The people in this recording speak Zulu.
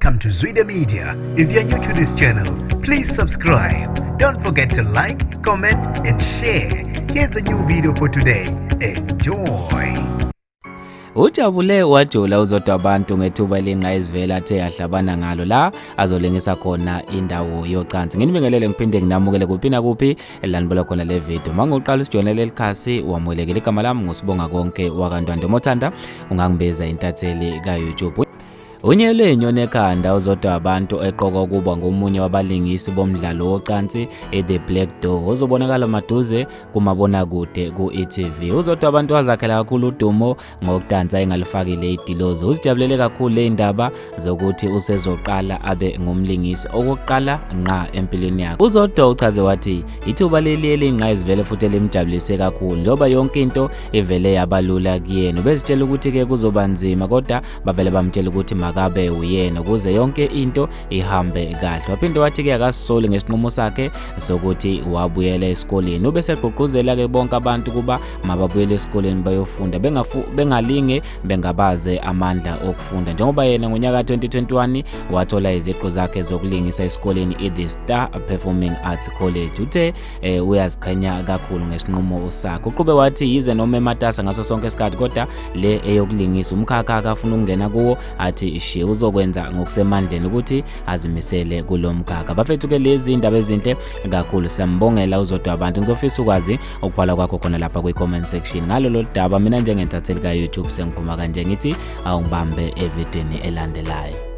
Welcome to uZodwa Media. If you're new to this channel, please subscribe. Don't forget to like, comment, and share. Here's a new video for today. Enjoy. Ujabule wajula uZodwa abantu ngethuba elingayizivela athe yahlabana ngalo la azolengisa khona indawo yocansi. Nginibingelele ngiphinde nginamukele kuphi na kuphi elanibona khona le video. Mangoqala sijonele likhasi wamulekele igama lami ngosibonga konke wakantwando mothanda ungangibeza intatheli ka YouTube. Unyele inyoni ekhanda uZodwa abantu eqoka kuba ngomunye wabalingisi bomdlalo wocansi The Black Door ozobonakala maduze kumabonakude ku-e.tv. uZodwa abantu wazakhela kakhulu udumo ngokudansa engalifakile idilozo. Uzijabulele kakhulu le indaba zokuthi usezoqala abe ngumlingisi okokuqala nqa empilweni yakhe. uZodwa uchaze wathi ithuba leli elingayizivele futhi limjabulise kakhulu njoba yonke into ivele yabalula kuyena. Bezitshela ukuthi ke kuzoba nzima kodwa bavele bamtshela ukuthi kabe uyena ukuze yonke into ihambe kahle. Waphinde wathi ke akasisoli ngesinqumo sakhe sokuthi wabuyela esikoleni. Ubese egqugquzela ke bonke abantu kuba mababuyele esikoleni bayofunda bengalinge bengabaze amandla okufunda. Njengoba yena ngonyaka 2021 wathola iziqu zakhe zokulingisa esikoleni The Star Performing Arts College. Uthe uyaziqhenya kakhulu ngesinqumo sakhe. Uqhube wathi yize noma ematasa ngaso sonke isikhathi kodwa le eyokulingisa umkhakha akafuna ukungena kuwo athi uzokwenza ngokusemandleni ukuthi azimisele kulomkhakha. Bafethu ke lezi indaba ezinhle kakhulu. Siyambongela uZodwa abantu. Ngizofisa ukwazi ukubhala kwakho khona lapha kwi-comment section ngalo lo daba. Mina njengentatheli ka YouTube sengiphuma kanje ngithi awungibambe evidweni elandelayo.